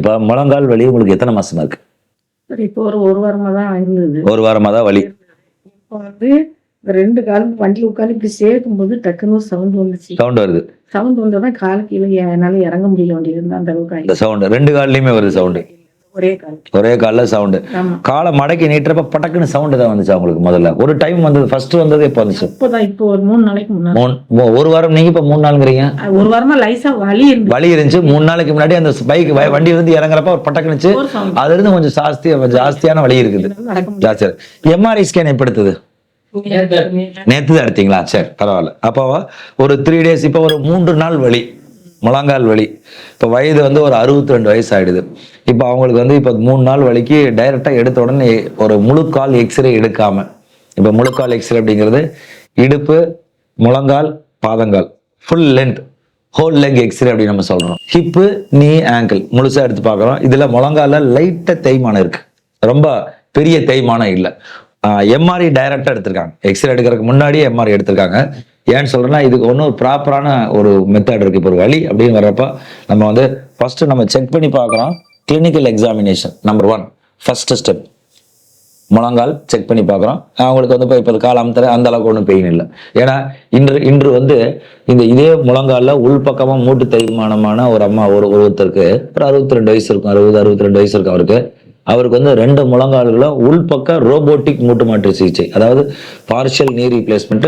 இப்போ முழங்கால் வலி உங்களுக்கு எத்தனை மாசமா இருக்கு? இப்போ ஒரு வாரமா தான் இருந்தது. ஒரு வாரமா தான் வலி. இப்போ வந்து 2 காலும் வண்டியில உட்காந்து இப்படி சேர்க்கும்போது டக்குன்னு ஒரு சவுண்ட் வந்துச்சு. சவுண்ட் வருது. சவுண்ட் வந்தோடனே கால் கீழே என்னால இறங்க முடியல வண்டியில இருந்து அந்த அளவுக்கு இந்த ஆயிடுச்சு. சவுண்ட் 2 கால்லயுமே வருது சவுண்டு. ஒரே கால். ஒரே கால்ல சவுண்டு. ஆமா. காலை மடக்கி நீட்டுறப்ப பட்டக்குன்னு சவுண்டு தான் வந்துச்சு உங்களுக்கு முதல்ல? ஒரு டைம் வந்தது, ஃபர்ஸ்ட் வந்தது எப்போ வந்துச்சு? இப்போ ஒரு 3 நாளைக்கு முன்னாடி. ஒரு வாரம், நீங்க இப்ப 3 நாளுங்கிறீங்க. ஒரு வாரமா லைசா வலி இருந்துச்சு. வலி இருந்துச்சு. 3 நாளைக்கு முன்னாடி அந்த பைக் வண்டி இருந்து இறங்குறப்ப ஒரு பட்டக்குனுச்சு. ஒரு sound. அதுல இருந்து கொஞ்சம் ஜாஸ்தியான வலி இருக்குது. நடக்க முடியல. சரி. எம்ஆர்ஐ ஸ்கேன் எப்ப எடுத்தது? நேத்து தான் எடுத்தீங்களா? சரி, பரவாயில்ல. அப்போ ஒரு 3 days, இப்போ ஒரு 3 நாள் வலி, முழங்கால் வலி. இப்போ வயது வந்து ஒரு 62 வயசு ஆயிடுது. இப்போ அவங்களுக்கு வந்து இப்போ 3 நாள் வலிக்கு டைரக்டா எடுத்த உடனே ஒரு முழுக்கால் எக்ஸ்ரே எடுக்காம, இப்போ முழுக்கால் எக்ஸ்ரே அப்படிங்கிறது இடுப்பு, முழங்கால், பாதங்கால், full length, whole leg X ray அப்படின்னு நம்ம சொல்றோம். ஹிப்பு, நீ, ஆங்கிள் முழுசா எடுத்து பார்க்குறோம். இதுல முழங்கால லைட்டா தேய்மானம் இருக்கு, ரொம்ப பெரிய தேய்மானம் இல்லை. எம்ஆர்ஐ டைரக்டா எடுத்திருக்காங்க. எக்ஸ்ரே எடுக்கிறதுக்கு முன்னாடியே எம்ஆர்ஐ எடுத்திருக்காங்க. ஏன்னு சொல்றேன்னா, இதுக்கு ஒன்றும் ப்ராப்பரான ஒரு மெத்தட் இருக்கு. இப்போ ஒரு வலி அப்படின்னு வர்றப்ப நம்ம வந்து ஃபர்ஸ்ட் நம்ம செக் பண்ணி பார்க்குறோம். Clinical examination number 1, first step. முழங்கால் செக் பண்ணி பார்க்குறோம். அவங்களுக்கு வந்து இப்போ கால் அமுத்துற அந்த அளவுக்கு ஒன்றும் பெயின் இல்லை. ஏன்னா இன்று வந்து இதே முழங்காலில் உள்பக்கமாக மூட்டு தேய்மானமான ஒரு அம்மா ஒருத்தருக்கு ஒரு 62 வயசு இருக்கும், 62 வயசு இருக்கும். அவருக்கு வந்து 2 முழங்கால்களும் உள்பக்க ரோபோட்டிக் மூட்டு மாற்று சிகிச்சை, அதாவது பார்ஷியல் நீ ரீப்ளேஸ்மெண்ட்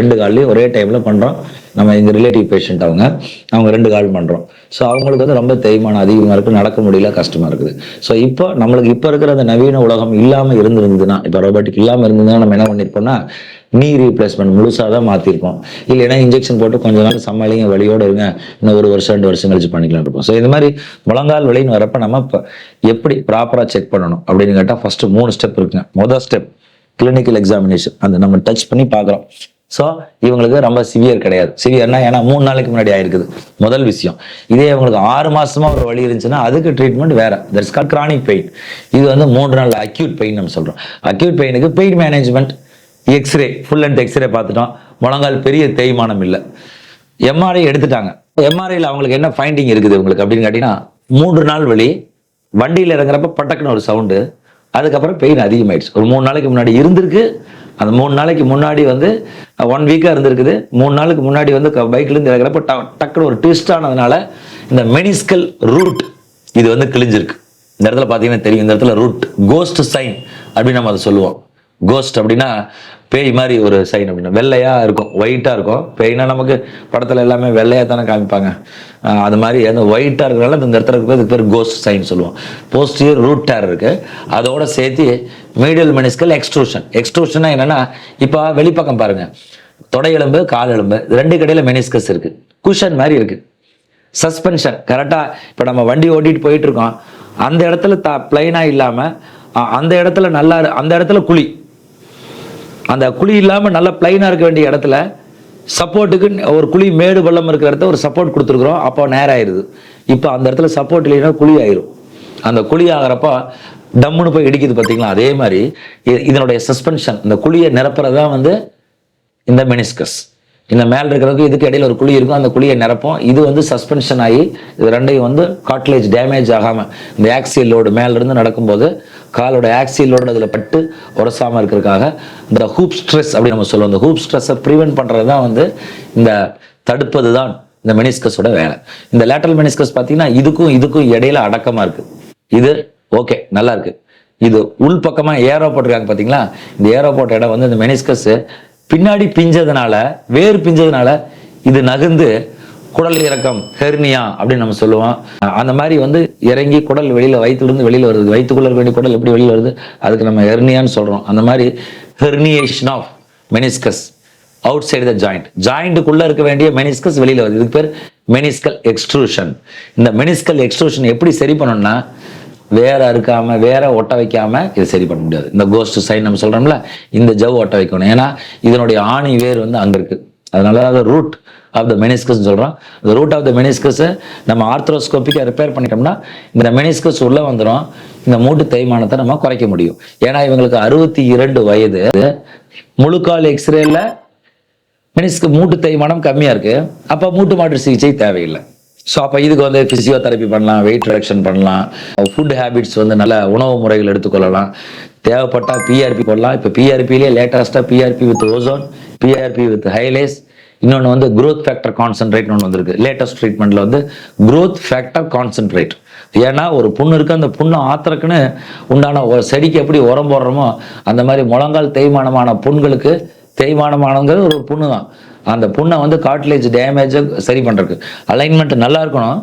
2 கால்லையும் ஒரே டைம்ல பண்றோம். நம்ம இந்த ரிலேட்டிவ் பேஷண்ட் அவங்க 2 கால் பண்றோம். ஸோ அவங்களுக்கு வந்து ரொம்ப தேய்மானம் அதிகமாக இருக்கு, நடக்க முடியல, கஷ்டமா இருக்குது. ஸோ இப்போ நம்மளுக்கு இப்போ இருக்கிற அந்த நவீன உலகம் இல்லாம இருந்திருந்ததுன்னா, இப்போ ரோபோட்டிக் இல்லாம இருந்ததுன்னா நம்ம என்ன பண்ணிருப்போம்னா, நீ ரீப்ளேஸ்மெண்ட் முழுசாக தான் மாற்றிருப்போம். இல்லைன்னா இன்ஜெக்ஷன் போட்டு கொஞ்ச நாள் சமாளிங்க, வலியோடு இருங்க, இன்னும் 1 வருஷம் 2 வருஷம் கழிச்சு பண்ணிக்கலாம் இருப்போம். ஸோ இந்த மாதிரி முழங்கால் வலின்னு வரப்ப நம்ம இப்போ எப்படி ப்ராப்பராக செக் பண்ணணும் அப்படின்னு கேட்டால் ஃபர்ஸ்ட் 3 ஸ்டெப் இருக்குங்க. முதல் ஸ்டெப் கிளினிக்கல் எக்ஸாமினேஷன், அந்த நம்ம டச் பண்ணி பார்க்குறோம். ஸோ இவங்களுக்கு ரொம்ப சிவியர் கிடையாது. சிவியர்னா ஏன்னா 3 நாளைக்கு முன்னாடி ஆயிருக்குது, முதல் விஷயம். இதே இவங்களுக்கு 6 மாசமா ஒரு வலி இருந்துச்சுன்னா அதுக்கு ட்ரீட்மெண்ட் வேற, தட்ஸ் கால்ட் கிரானிக் பெயின். இது வந்து 3 நாள் அக்யூட் பெயின் நம்ம சொல்றோம். அக்யூட் பெயினுக்கு pain management, X ray, full length X ray பார்த்துட்டோம். முழங்கால் பெரிய தேய்மானம் இல்லை. எம்ஆர்ஐ எடுத்துட்டாங்க. எம்ஆர்ஐல அவங்களுக்கு என்ன ஃபைண்டிங் இருக்குது உங்களுக்கு அப்படின்னு கேட்டீங்கன்னா, 3 நாள் வலி, வண்டியில் இறங்குறப்ப பட்டக்குன்னு ஒரு சவுண்டு, அதுக்கப்புறம் பெயின் அதிகமாயிடுச்சு. ஒரு 3 நாளைக்கு முன்னாடி இருந்திருக்கு. அந்த 3 நாளைக்கு முன்னாடி வந்து 1 வீக்கா இருந்திருக்குது. 3 நாளுக்கு முன்னாடி வந்து பைக்ல இருந்து இறங்குறப்ப டக்குன்னு ஒரு ட்விஸ்ட் ஆனதுனால இந்த மெனிஸ்கல் ரூட் இது வந்து கிழிஞ்சிருக்கு. இந்த இடத்துல பார்த்தீங்கன்னா தெரியும், இந்த இடத்துல ரூட், கோஸ்ட் சைன் அப்படின்னு நம்ம அதை சொல்லுவோம். கோஸ்ட் அப்படின்னா பேய் மாதிரி ஒரு சைன், அப்படின்னா வெள்ளையா இருக்கும், ஒயிட்டா இருக்கும். பேய்னா நமக்கு படத்துல எல்லாமே வெள்ளையா தானே காமிப்பாங்க. அது மாதிரி அந்த ஒயிட்டா இருக்கிறனால இந்த இடத்துல இருக்கிறது பேர் கோஸ்ட் சைன் சொல்லுவோம். போஸ்டியர் ரூட் டேர் இருக்கு, அதோட சேர்த்து மீடியல் மெனிஸ்கல் எக்ஸ்ட்ரூஷன். எக்ஸ்ட்ரூஷனா என்னன்னா, இப்போ வெளிப்பக்கம் பாருங்க, தொடை எலும்பு, கால் எலும்பு 2 கடையில மெனிஸ்கஸ் இருக்கு, குஷன் மாதிரி இருக்கு. சஸ்பென்ஷன் கரெக்டா, இப்போ நம்ம வண்டி ஓட்டிட்டு போயிட்டு இருக்கோம், அந்த இடத்துல பிளைனா இல்லாம அந்த இடத்துல நல்லா, அந்த இடத்துல குழி, அந்த குழி இல்லாம நல்லா பிளைனா இருக்க வேண்டிய இடத்துல சப்போர்ட்டுக்கு ஒரு குழி, மேடு பள்ளம் இருக்கிற இடத்துல ஒரு சப்போர்ட் கொடுத்துருக்குறோம். அப்போ நேரம் ஆயிடுது. இப்போ அந்த இடத்துல சப்போர்ட் இல்லைன்னா குழி ஆயிரும். அந்த குழி ஆகிறப்ப டம்முன்னு போய் இடிக்குது பார்த்தீங்களா? அதே மாதிரி இதனுடைய சஸ்பென்ஷன், இந்த குழியை நிரப்புறதான் வந்து இந்த மெனிஸ்கஸ். இந்த மேல் இருக்கிறதுக்கு இதுக்கு இடையில ஒரு குழி இருக்கும், அந்த குழியை நிரப்போம். இது வந்து சஸ்பென்ஷன் ஆகி இது ரெண்டையும் வந்து காட்லேஜ் டேமேஜ் ஆகாம, இந்த ஆக்சியல் லோடு மேல இருந்து நடக்கும்போது காலோட ஆக்சியல் லோடு அதில் பட்டு உரசாம இருக்கிறதுக்காக இந்த ஹூப் ஸ்ட்ரெஸ் அப்படி நம்ம சொல்லுவோம். இந்த ஹூப் ஸ்ட்ரெஸ்ஸை ப்ரிவென்ட் பண்றது தான் வந்து இந்த தடுப்பது தான் இந்த மெனிஸ்கஸோட வேலை. இந்த லேட்டரல் மெனிஸ்கஸ் பார்த்தீங்கன்னா இதுக்கும் இடையில அடக்கமா இருக்கு. இது ஓகே, நல்லா இருக்கு. இது உள் பக்கமா ஏரோ போட்டிருக்காங்க பார்த்தீங்களா? இந்த ஏரோ போட்ட இடம் வந்து இந்த மெனிஸ்கஸ் பின்னாடி பிஞ்சதுனால, வேறு பிஞ்சதுனால இது நகர்ந்து குடல் இறக்கம், ஹெர்னியா அப்படின்னு நம்ம சொல்லுவோம். அந்த மாதிரி வந்து இறங்கி குடல் வெளியில, வயிற்றுலேருந்து வெளியில வருது. வயிற்றுக்குள்ள இருக்க வேண்டிய குடல் எப்படி வெளியில வருது, அதுக்கு நம்ம ஹெர்னியான்னு சொல்றோம். அந்த மாதிரி herniation of meniscus outside the joint, ஜாயிண்ட்டுக்குள்ள இருக்க வேண்டிய மெனிஸ்கஸ் வெளியில வருது. இதுக்கு பேர் மெனிஸ்கல் எக்ஸ்ட்ரூஷன். இந்த மெனிஸ்கல் எக்ஸ்ட்ரூஷன் எப்படி சரி பண்ணணும்னா, வேற இருக்காம, வேற ஒட்ட வைக்காம இதை சரி பண்ண முடியாது. இந்த கோஸ்ட் சைன் நம்ம சொல்றோம்ல, இந்த ஜவ் ஒட்ட வைக்கணும். ஏன்னா இதனுடைய ஆணி வேர் வந்து அங்க இருக்கு. அதனால அது ரூட் ஆஃப் த மெனிஸ்கஸ் சொல்றோம். இந்த ரூட் ஆஃப் த மெனிஸ்கஸ் நம்ம ஆர்த்ரோஸ்கோபிக்கா ரிப்பேர் பண்ணிட்டோம்னா இந்த மெனிஸ்கஸ் உள்ள வந்துடும். இந்த மூட்டு தேய்மானத்தை நம்ம குறைக்க முடியும். ஏன்னா இவங்களுக்கு 62 வயது. முழுக்கால் எக்ஸ்ரேல மெனிஸ்க்கு மூட்டு தேய்மானம் கம்மியா இருக்கு. அப்ப மூட்டு மாற்று சிகிச்சை தேவையில்லை. ஸோ அப்போ இதுக்கு வந்து ஃபிசியோதெரப்பி பண்ணலாம், வெயிட் ரிடக்ஷன் பண்ணலாம், ஃபுட் ஹேபிட்ஸ் வந்து நல்ல உணவு முறைகள் எடுத்துக்கொள்ளலாம், தேவைப்பட்டால் பிஆர்பி போடலாம். இப்போ பிஆர்பிலே லேட்டஸ்ட்டாக PRP with ozone, PRP with hylase, இன்னொன்று வந்து growth ஃபேக்டர் கான்சன்ட்ரேட்னு ஒன்று வந்திருக்கு. லேட்டஸ்ட் ட்ரீட்மெண்ட்டில் வந்து growth ஃபேக்டர் கான்சன்ட்ரேட். ஏன்னா ஒரு புண்ணு இருக்கு, அந்த புண்ணை ஆத்திரக்குன்னு உண்டான ஒரு செடிக்கு எப்படி உரம் போடுறோமோ அந்த மாதிரி முழங்கால் தேய்மானமான புண்களுக்கு, தேய்மானமானங்கிறது ஒரு புண்ணு தான், அந்த புண்ணை வந்து கார்ட்லேஜ் டேமேஜை சரி பண்ணுறதுக்கு அலைன்மெண்ட் நல்லா இருக்கணும்,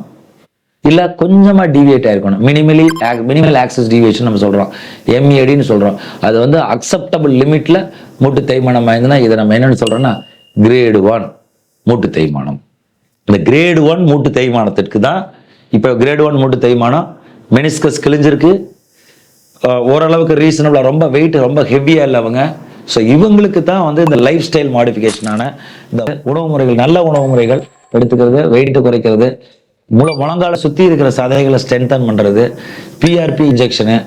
இல்லை கொஞ்சமாக டிவியேட் ஆகிருக்கணும். மினிமல் ஆக்சஸ் டிவியேஷன் நம்ம சொல்கிறோம், எம்ஏடின்னு சொல்கிறோம். அது வந்து அக்செப்டபிள் லிமிட்டில் மூட்டு தேய்மானம் ஆயிருந்ததுன்னா இதை நம்ம என்னென்னு சொல்கிறோன்னா கிரேடு 1 மூட்டு தேய்மானம். இந்த கிரேடு 1 மூட்டு தேய்மானத்திற்கு தான் இப்போ கிரேடு 1 மூட்டு தேய்மானம், மெனிஸ்கஸ் கிழிஞ்சிருக்கு, ஓரளவுக்கு ரீசனபிளாக, ரொம்ப வெயிட் ரொம்ப ஹெவியாக இல்லை அவங்க. ஸோ இவங்களுக்கு தான் வந்து இந்த லைஃப் ஸ்டைல் மாடிஃபிகேஷனான இந்த உணவு முறைகள், நல்ல உணவு முறைகள் எடுத்துக்கிறது, வெயிட்டு குறைக்கிறது, முழங்கால சுற்றி இருக்கிற சதைகளை ஸ்ட்ரென்தன் பண்ணுறது, PRP injection,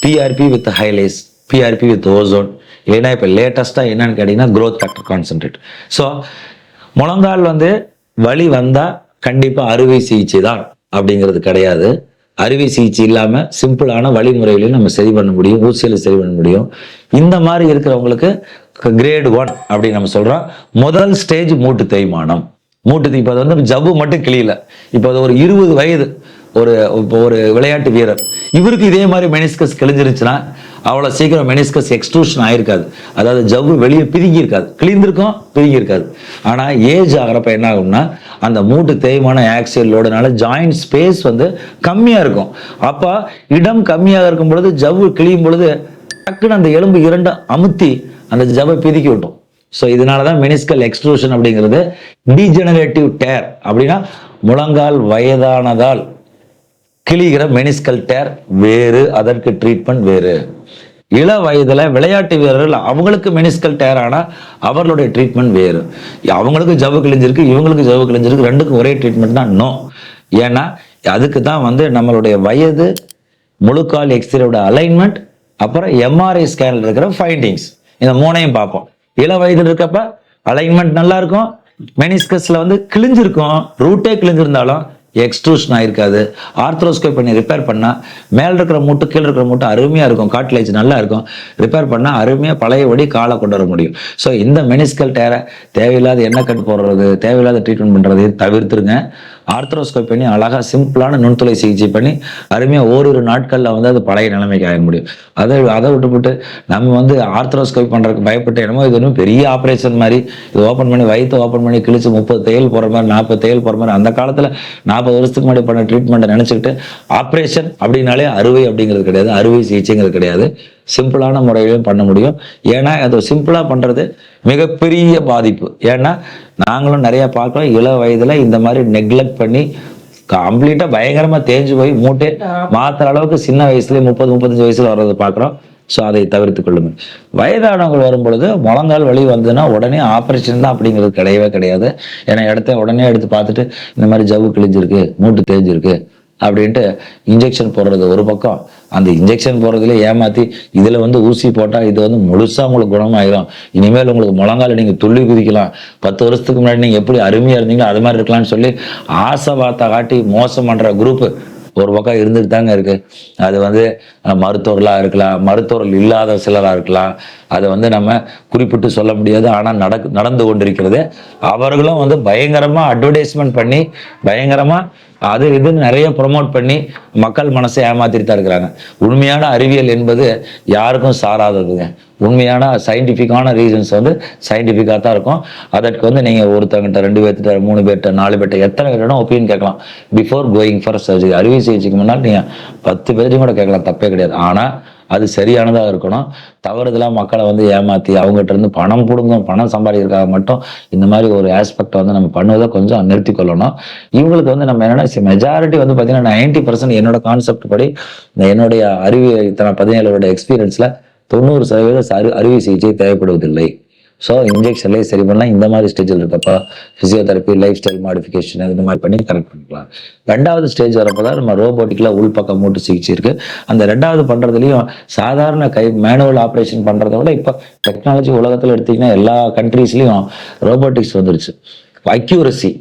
PRP with hylase, PRP with ozone, இல்லைன்னா இப்போ லேட்டஸ்ட்டாக என்னன்னு கேட்டிங்கன்னா growth ஃபேக்டர் கான்சன்ட்ரேட். ஸோ முழங்கால் வந்து வலி வந்தால் கண்டிப்பாக அறுவை சிகிச்சை தான் அப்படிங்கிறது கிடையாது. அறுவை சிகிச்சை இல்லாமல் சிம்பிளான வழிமுறைகளையும் நம்ம சரி பண்ண முடியும், ஊசியில் சரி பண்ண முடியும். இந்த மாதிரி இருக்கிறவங்களுக்கு கிரேடு 1 அப்படின்னு நம்ம சொல்கிறோம். முதல் ஸ்டேஜ் மூட்டு தேய்மானம். இப்போ அது வந்து ஜவ்வு மட்டும் கிளியல. இப்போ அது ஒரு 20 வயது இப்போ ஒரு விளையாட்டு வீரர், இவருக்கு இதே மாதிரி மெனிஸ்கஸ் கிழிஞ்சிருச்சுன்னா அவ்வளோ சீக்கிரம் மெனிஸ்கஸ் எக்ஸ்ட்ரூஷன் ஆயிருக்காது, அதாவது ஜவ்வு வெளியே பிதுங்கி இருக்காது, கிழிந்திருக்கும் பிதுங்கி இருக்காது. ஆனால் ஏஜ் ஆகிறப்ப என்ன ஆகும்னா அந்த மூட்டு தேய்மான ஆக்சியல் லோடுனால ஜாயிண்ட் ஸ்பேஸ் வந்து கம்மியாக இருக்கும். அப்போ இடம் கம்மியாக இருக்கும் பொழுது ஜவ்வு கிழியும் பொழுது டக்குன்னு அந்த எலும்பு இரண்டு அமுத்தி அந்த ஜவ்வை பிதுக்கி விட்டோம். ஸோ இதனால தான் மெனிஸ்கல் எக்ஸ்ட்ரூஷன் அப்படிங்கிறது டீஜெனரேட்டிவ் டேர். அப்படின்னா முழங்கால் வயதானதால் கிழிகிற மெனிஸ்கல் டேர் வேறு, அதற்கு ட்ரீட்மெண்ட் வேறு. இள வயதுல விளையாட்டு வீரர்கள் அவங்களுக்கு மெனிஸ்கல் டேர் ஆனால் அவர்களுடைய ட்ரீட்மெண்ட் வேறு. அவங்களுக்கு ஜவ்வு கிழிஞ்சிருக்கு, இவங்களுக்கு ஜவ்வு கிழிஞ்சிருக்கு, ரெண்டுக்கும் ஒரே ட்ரீட்மெண்ட் தான் நோ. ஏன்னா அதுக்கு தான் வந்து நம்மளுடைய வயது, முழுக்கால் எக்ஸ்ரேயோட அலைன்மெண்ட், அப்புறம் எம்ஆர்ஐ ஸ்கேனில் இருக்கிற ஃபைண்டிங்ஸ், இந்த மூணையும் பார்ப்போம். இள வயதில் இருக்கப்ப அலைன்மெண்ட் நல்லா இருக்கும், மெனிஸ்கஸ்ல வந்து கிழிஞ்சிருக்கும், ரூட்டே கிழிஞ்சிருந்தாலும் எக்ஸ்ட்ரூஷன் ஆயிருக்காது. ஆர்த்ரோஸ்கோப் பண்ணி ரிப்பேர் பண்ணால் மேலே இருக்கிற மூட்டு கீழே இருக்கிற மூட்டு அருமையாக இருக்கும், காட்லேஜ் நல்லா இருக்கும், ரிப்பேர் பண்ணால் அருமையாக பழையபடி காலை கொண்டு வர முடியும். ஸோ இந்த மெனிஸ்கல் டேரை தேவையில்லாத எண்ணெய் கட்டு போடுறது, தேவையில்லாத ட்ரீட்மெண்ட் பண்ணுறது தவிர்த்துருங்க. ஆர்த்ரோஸ்கோப் பண்ணி அழகாக சிம்பிளான நுண்துளை சிகிச்சை பண்ணி அருமையாக ஓரிரு நாட்களில் வந்து அது பழைய நிலைமைக்கு ஆக முடியும். அதை விட்டுவிட்டு நம்ம வந்து ஆர்த்ரோஸ்கோப் பண்ணுறதுக்கு பயப்பட்டு என்னமோ இது ஒன்றும் பெரிய ஆப்ரேஷன் மாதிரி, இது ஓப்பன் பண்ணி வயிற்று ஓப்பன் பண்ணி கிழிச்சு 30 தையல் போகிற மாதிரி 40 தையல் போகிற மாதிரி, அந்த காலத்தில் 40 வருஷத்துக்கு முன்னாடி பண்ண ட்ரீட்மெண்ட்டை நினச்சிக்கிட்டு ஆப்ரேஷன் அப்படின்னாலே அறுவை அப்படிங்கிறது கிடையாது, அறுவை சிகிச்சைங்கிறது கிடையாது. சிம்பிளான முறையிலும் பண்ண முடியும். ஏன்னா அது சிம்பிளாக பண்ணுறது மிகப்பெரிய பாதிப்பு. ஏன்னா நாங்களும் நிறைய பார்க்குறோம், இள வயதில் இந்த மாதிரி நெக்லெக்ட் பண்ணி கம்ப்ளீட்டாக பயங்கரமாக தேஞ்சு போய் மூட்டை மாற்றுற அளவுக்கு சின்ன வயசுலேயே 30-35 வயசில் வர்றதை பார்க்குறோம். ஸோ அதை தவிர்த்து கொள்ளுங்கள். வயதானவங்க வரும் பொழுது முழங்கால் வலி வந்ததுன்னா உடனே ஆப்ரேஷன் தான் அப்படிங்கிறது கிடையவே கிடையாது. ஏன்னா இடத்த உடனே எடுத்து பார்த்துட்டு இந்த மாதிரி ஜவ்வு கிழிஞ்சிருக்கு, மூட்டு தேஞ்சிருக்கு அப்படின்ட்டு இன்ஜெக்ஷன் போடுறது ஒரு பக்கம், அந்த இன்ஜெக்ஷன் போடுறதுல ஏமாற்றி இதில் வந்து ஊசி போட்டால் இது வந்து முழுசாக உங்களுக்கு குணமாயிரும், இனிமேல் உங்களுக்கு முழங்கால நீங்கள் துள்ளி குதிக்கலாம், 10 வருஷத்துக்கு முன்னாடி நீங்கள் எப்படி அருமையாக இருந்தீங்களோ அது மாதிரி இருக்கலாம்னு சொல்லி ஆசை வார்த்தை காட்டி மோசம் பண்ணுற குரூப்பு ஒரு பக்கம் இருந்துட்டு தாங்க இருக்கு. அது வந்து மருத்துவர்களாக இருக்கலாம், மருத்துவர்கள் இல்லாத சிலராக இருக்கலாம், அதை வந்து நம்ம குறிப்பிட்டு சொல்ல முடியாது. ஆனால் நடந்து கொண்டிருக்கிறது. அவர்களும் வந்து பயங்கரமாக அட்வர்டைஸ்மெண்ட் பண்ணி பயங்கரமாக அது இதுன்னு நிறைய ப்ரொமோட் பண்ணி மக்கள் மனசை ஏமாத்திட்டு தான் இருக்கிறாங்க. உண்மையான அறிவியல் என்பது யாருக்கும் சாராததுங்க. உண்மையான சயின்டிஃபிக்கான ரீசன்ஸ் வந்து சயின்டிஃபிக்காக தான் இருக்கும். அதற்கு வந்து நீங்கள் ஒருத்தங்கிட்ட 2 பேர்கிட்ட 3 பேர்கிட்ட 4 பேர்கிட்ட எத்தனை பேரிடம் ஒப்பீனியன் கேட்கலாம். பிஃபோர் கோயிங் ஃபார் சர்ஜரி, அறுவை சிகிச்சைக்கு முன்னால் நீங்கள் 10 பேர்த்தையும் கூட கேட்கலாம், தப்பே கிடையாது. ஆனால் அது சரியானதாக இருக்கணும். தவறுதலாக மக்களை வந்து ஏமாற்றி அவங்ககிட்ட இருந்து பணம் பிடுங்கும், பணம் சம்பாதிக்கிறதுக்காக மட்டும் இந்த மாதிரி ஒரு ஆஸ்பெக்டை வந்து நம்ம பண்ணுவதை கொஞ்சம் நிறுத்தி கொள்ளணும். இவங்களுக்கு வந்து நம்ம என்னென்னா மெஜாரிட்டி வந்து பார்த்தீங்கன்னா 90% என்னோட கான்செப்ட் படி, என்னுடைய இத்தனை 17 வருட எக்ஸ்பீரியன்ஸில் 90% அறுவை சிகிச்சை தேவைப்படுவதில்லை. ஸோ இன்ஜெக்ஷன்லேயே சரி பண்ணலாம். இந்த மாதிரி ஸ்டேஜில் இருக்கப்போ ஃபிசியோதெரப்பி, லைஃப் ஸ்டைல் மாடிஃபிகேஷன் இந்த மாதிரி பண்ணி கரெக்ட் பண்ணிக்கலாம். 2வது ஸ்டேஜ் வரப்போ தான் நம்ம ரோபோட்டிக்கில் உள்பக்கம் மூட்டு சிகிச்சை இருக்குது. அந்த 2வது பண்ணுறதுலையும் சாதாரண மேனுவல் ஆப்ரேஷன் பண்ணுறத விட இப்போ டெக்னாலஜி உலகத்தில் எடுத்திங்கன்னா எல்லா கண்ட்ரீஸ்லையும் ரோபோட்டிக்ஸ் வந்துருச்சு. அக்யூரசி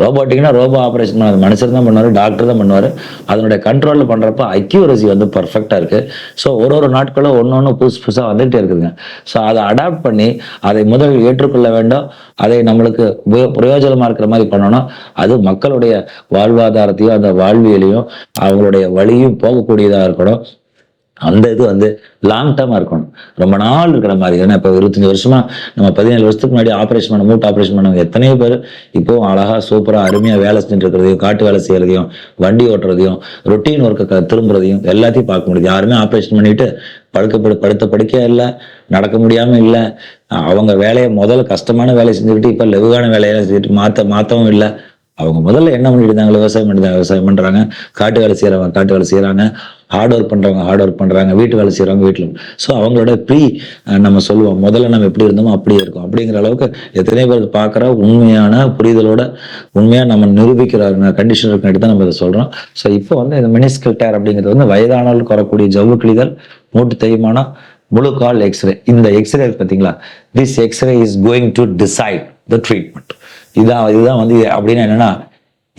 ரோபோட்டிக்னா ரோபோ ஆப்ரேஷன் பண்ணாது, மனுஷர் தான் பண்ணுவார், டாக்டர் தான் பண்ணுவார். அதனுடைய கண்ட்ரோலில் பண்ணுறப்ப அக்யூரசி வந்து பர்ஃபெக்டாக இருக்குது. ஸோ ஒரு நாட்களும் ஒன்று புதுசு புதுசாக வந்துகிட்டே இருக்குதுங்க. ஸோ அதை அடாப்ட் பண்ணி அதை முதலில் ஏற்றுக்கொள்ள வேண்டும். அதை நம்மளுக்கு பிரயோஜனமாக இருக்கிற மாதிரி பண்ணணும். அது மக்களுடைய வாழ்வாதாரத்தையும் அந்த வாழ்வியலையும் அவங்களுடைய வழியும் போகக்கூடியதாக இருக்கணும். அந்த இது வந்து லாங் டேர்மாக இருக்கணும், ரொம்ப நாள் இருக்கிற மாதிரி. ஏன்னா இப்போ 25 வருஷமா நம்ம 17 வருஷத்துக்கு முன்னாடி ஆப்ரேஷன் பண்ண மூட்டு ஆப்ரேஷன் பண்ணவங்க எத்தனையோ பேர் இப்போவும் அழகாக சூப்பராக அருமையாக வேலை செஞ்சுட்டு இருக்கிறதையும், காட்டு வேலை செய்யறதையும், வண்டி ஓட்டுறதையும், ரொட்டீன் ஒர்க்கை திரும்புறதையும் எல்லாத்தையும் பார்க்க முடியுது. யாருமே ஆப்ரேஷன் பண்ணிட்டு படுத்த படுக்கையா இல்லை, நடக்க முடியாமல் இல்லை. அவங்க வேலையை முதல்ல கஷ்டமான வேலையை செஞ்சுக்கிட்டு இப்போ லெவுகான வேலையெல்லாம் செஞ்சுட்டு மாற்றவும் இல்லை. அவங்க முதல்ல என்ன பண்ணிட்டு இருந்தாங்க, விவசாயம் பண்றாங்க, காட்டு வேலை செய்யறவங்க காட்டு வேலை செய்யறாங்க, ஹார்ட் ஒர்க் பண்றவங்க ஹார்ட் ஒர்க் பண்றாங்க, வீட்டு வேலை செய்யறவங்க வீட்டில். ஸோ அவங்களோட நம்ம சொல்லுவோம், முதல்ல நம்ம எப்படி இருந்தோமோ அப்படியே இருக்கும் அப்படிங்கிற அளவுக்கு எத்தனை பேர் பார்க்குற உண்மையான புரிதலோட உண்மையாக நம்ம நிரூபிக்கிற கண்டிஷன் இருக்காட்டி தான் நம்ம இதை சொல்றோம். ஸோ இப்போ வந்து இந்த மெனிஸ்கல் டேர் அப்படிங்கிறது வந்து வயதானவர்களுக்கு வரக்கூடிய ஜவ்வு கிழிதல், மூட்டு தேய்மானம், முழு கால் எக்ஸ்ரே. இந்த எக்ஸ்ரே பார்த்தீங்களா, this x-ray is going to decide the treatment. இதுதான் வந்து அப்படின்னா என்னன்னா,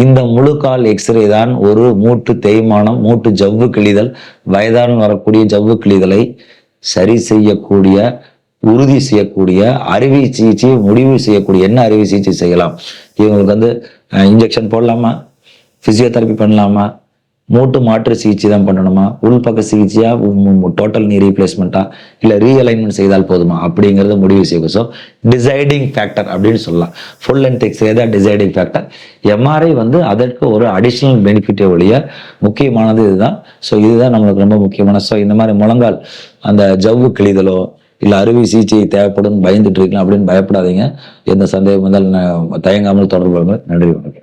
இந்த முழு கால் எக்ஸ்ரே தான் ஒரு மூட்டு தேய்மானம், மூட்டு ஜவ்வு கிழிதல், வயதான வரக்கூடிய ஜவ்வு கிழிதலை சரி செய்யக்கூடிய, உறுதி செய்யக்கூடிய, அறுவை சிகிச்சையை முடிவு செய்யக்கூடிய. என்ன அறுவை சிகிச்சை செய்யலாம், இவங்களுக்கு வந்து இன்ஜெக்ஷன் போடலாமா, பிசியோதெரப்பி பண்ணலாமா, மூட்டு மாற்று சிகிச்சை தான் பண்ணணுமா, உள்பக்க சிகிச்சையா, டோட்டல் நீ ரீப்ளேஸ்மெண்ட்டா, இல்லை ரீஅலைன்மெண்ட் செய்தால் போதுமா அப்படிங்கிறத முடிவு செய்யும். ஸோ டிசைடிங் ஃபேக்டர் அப்படின்னு சொல்லலாம். ஃபுல் லென்த் எக்ஸ்ரே தான் டிசைடிங் ஃபேக்டர். எம்ஆர்ஐ வந்து அதற்கு ஒரு அடிஷ்னல் பெனிஃபிட்டே ஒழிய முக்கியமானது இதுதான். ஸோ இதுதான் நம்மளுக்கு ரொம்ப முக்கியமான. ஸோ இந்த மாதிரி முழங்கால் அந்த ஜவ்வு கிழிதலோ இல்லை அறுவை சிகிச்சை தேவைப்படும் பயந்துட்டு இருக்கலாம் அப்படின்னு பயப்படாதீங்க. எந்த சந்தேகம் வந்தாலும் தயங்காமல் தொடர்பு. நன்றி, வணக்கம்.